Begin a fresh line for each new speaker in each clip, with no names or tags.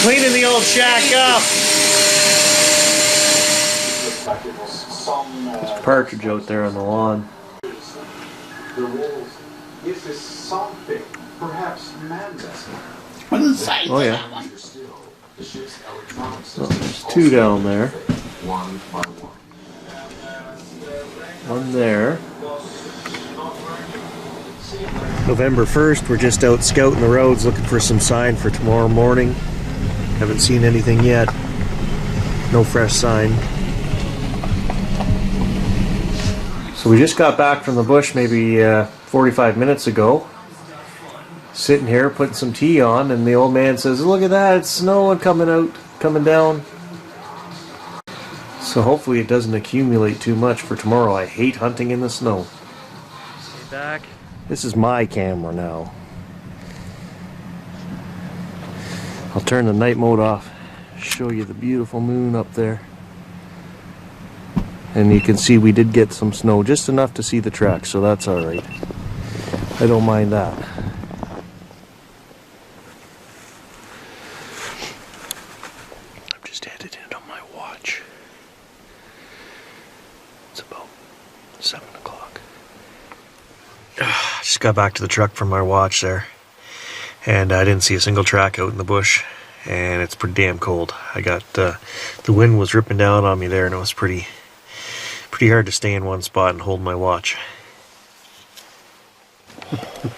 Cleaning the old shack up. There's a partridge out there on the lawn.
Is this something, perhaps madness?
Oh yeah. Well, there's two down there. One there. November 1st, we're just out scouting the roads looking for some sign for tomorrow morning. Haven't seen anything yet. No fresh sign. So we just got back from the bush maybe 45 minutes ago. Sitting here putting some tea on, and the old man says, "Look at that, it's snowing coming down." So hopefully it doesn't accumulate too much for tomorrow. I hate hunting in the snow. Back. This is my camera now. I'll turn the night mode off. Show you the beautiful moon up there. And you can see we did get some snow, just enough to see the tracks, so that's alright. I don't mind that. I've just added it on my watch. It's about 7 o'clock. Just got back to the truck from my watch there. And I didn't see a single track out in the bush. And it's pretty damn cold. I got, the wind was ripping down on me there, and it was pretty hard to stay in one spot and hold my watch.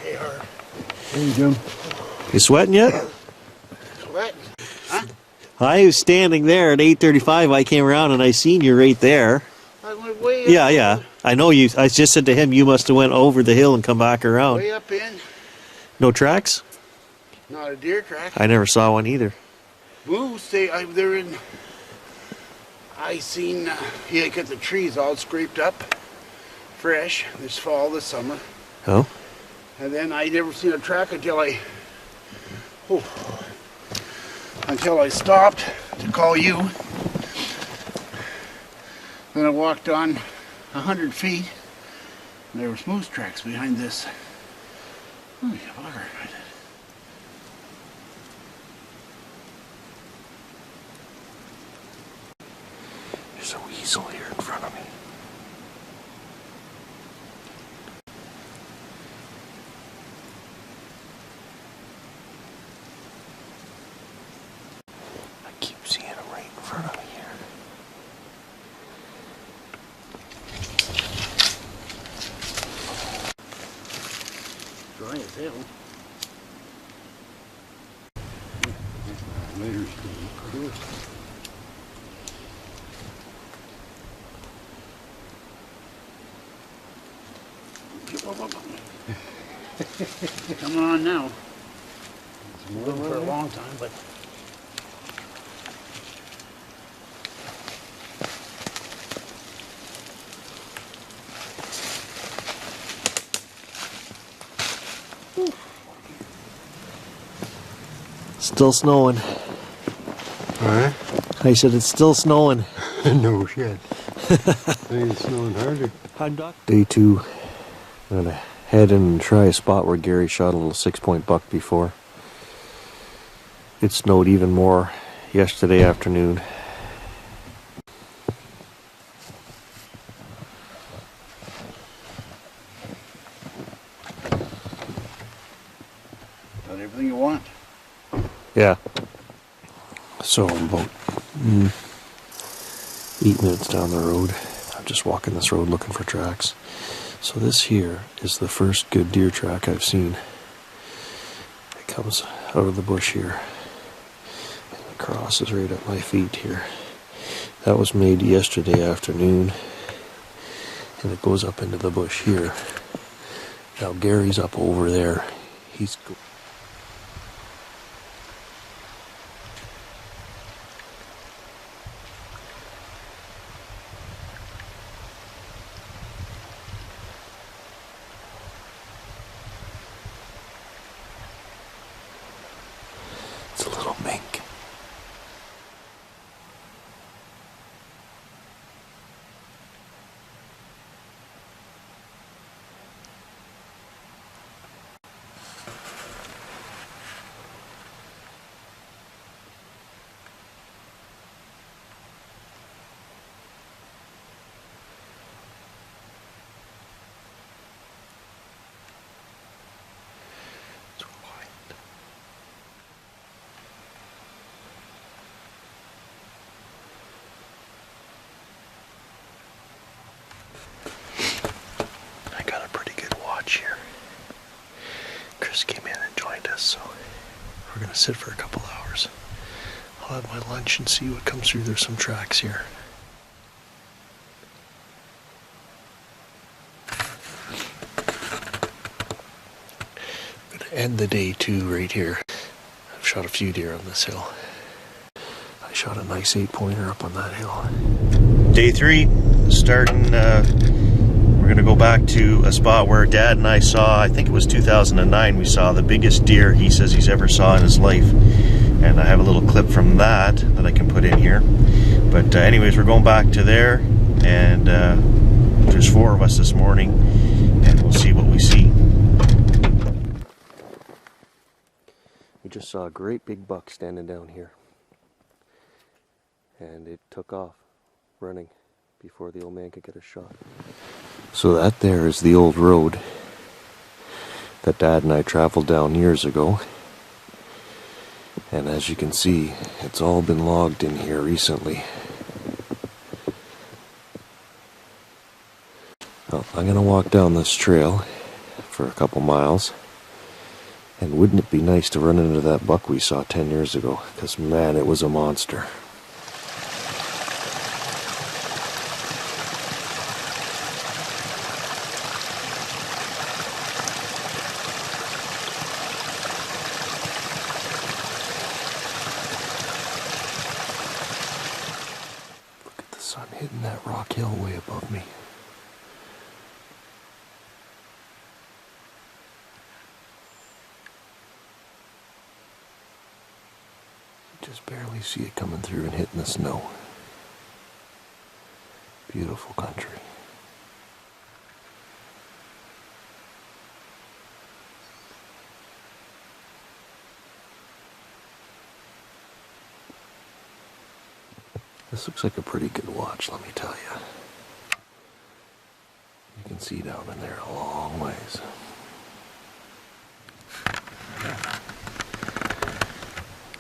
Hey, Hart. How you doing?
You sweating yet?
Sweating? Huh?
I was standing there at 8:35. I came around and I seen you right there.
I went way up.
Yeah. I know you. I just said to him, you must have went over the hill and come back around.
Way up in.
No tracks?
Not a deer track.
I never saw one either.
Moose, they're in. I seen, you got the trees all scraped up, fresh, this fall, this summer.
Oh?
And then I never seen a track until I stopped to call you. Then I walked on 100 feet, and there was moose tracks behind this. Oh, you bugger.
There's a weasel here in front of me. I keep seeing him right in front of me here.
Dry as hell.
Later.
Cool. Come on now. It's been for a long time, but
Still snowing.
Alright?
I said it's still snowing.
No shit. I think it's snowing harder.
Day 2. I'm gonna head in and try a spot where Gary shot a little 6-point buck before. It snowed even more yesterday afternoon.
got everything you want.
Yeah. So I'm about 8 minutes down the road. I'm just walking this road looking for tracks. So this here is the first good deer track I've seen. It comes out of the bush here. And it crosses right at my feet here. That was made yesterday afternoon. And it goes up into the bush here. Now Gary's up over there. He's It's a little mink. just came in and joined us, so we're gonna sit for a couple hours. I'll have my lunch and see what comes through. There's some tracks here. I'm gonna end the day too right here. I've shot a few deer on this hill. I shot a nice 8-pointer up on that hill. Day 3, starting, we're gonna go back to a spot where Dad and I saw, I think it was 2009, we saw the biggest deer he says he's ever saw in his life. And I have a little clip from that I can put in here. But anyways, we're going back to there, and there's 4 of us this morning, and we'll see what we see. We just saw a great big buck standing down here. And it took off, running, before the old man could get a shot. So that there is the old road that Dad and I traveled down years ago. And as you can see, it's all been logged in here recently. Well, I'm going to walk down this trail for a couple miles. And wouldn't it be nice to run into that buck we saw 10 years ago? Because man, it was a monster. Sun hitting that rock hill way above me. You just barely see it coming through and hitting the snow. Beautiful country. This looks like a pretty good watch, let me tell you. You can see down in there a long ways.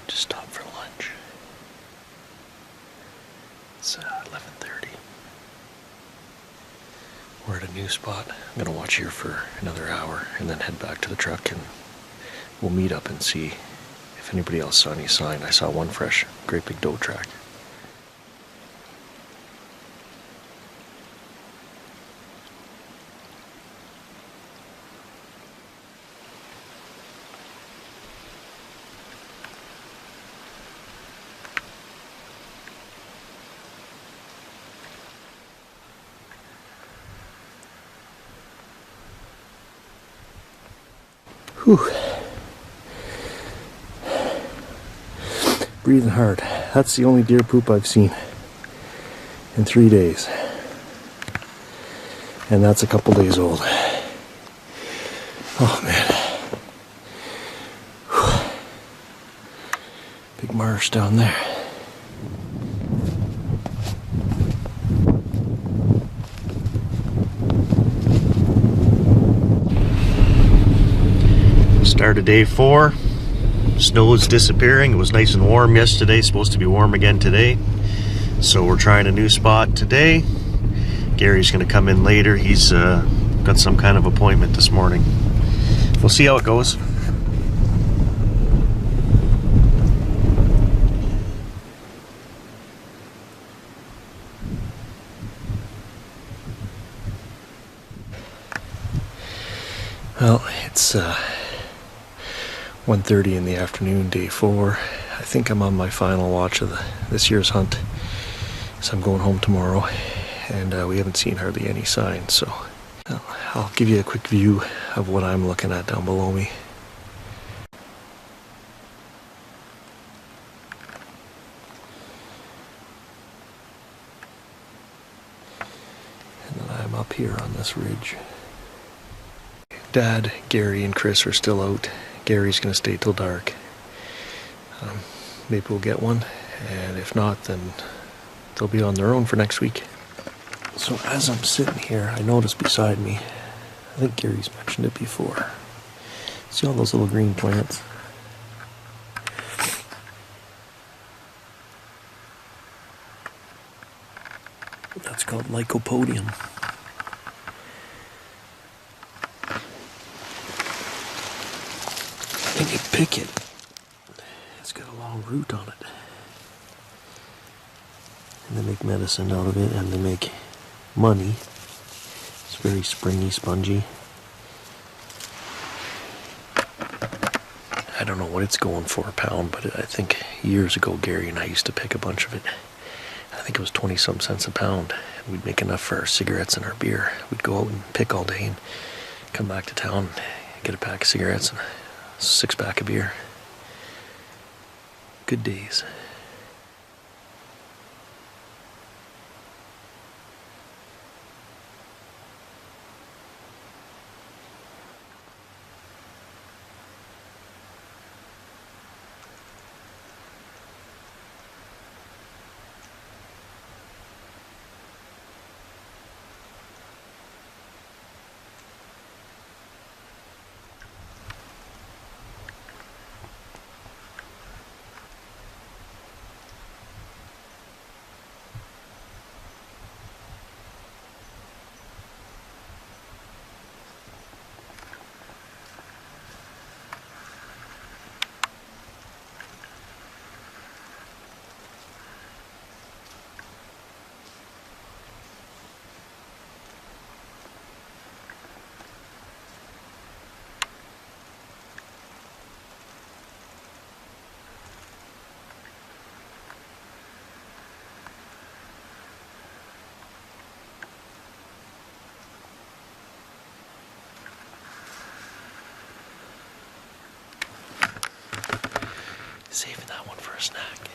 Just stopped for lunch. It's 11:30. We're at a new spot. I'm gonna watch here for another hour and then head back to the truck, and we'll meet up and see if anybody else saw any sign. I saw one fresh, great big doe track. Whew. Breathing hard. That's the only deer poop I've seen in 3 days. And that's a couple days old. Oh man. Whew. Big marsh down there. Started day 4. Snow is disappearing. It was nice and warm yesterday. Supposed to be warm again today. So we're trying a new spot today. Gary's going to come in later. He's got some kind of appointment this morning. We'll see how it goes. Well, it's 1:30 in the afternoon, day 4. I think I'm on my final watch of this year's hunt. So I'm going home tomorrow, and we haven't seen hardly any signs. So I'll give you a quick view of what I'm looking at down below me. And then I'm up here on this ridge. Dad, Gary, and Chris are still out. Gary's going to stay till dark. Maybe we'll get one, and if not, then they'll be on their own for next week. So as I'm sitting here, I noticed beside me, I think Gary's mentioned it before. See all those little green plants? That's called lycopodium. and you pick it. It's got a long root on it. And they make medicine out of it, and they make money. It's very springy, spongy. I don't know what it's going for a pound, but I think years ago Gary and I used to pick a bunch of it. I think it was 20-some cents a pound. We'd make enough for our cigarettes and our beer. We'd go out and pick all day and come back to town and get a pack of cigarettes and a 6-pack of beer. Good days. Saving that one for a snack.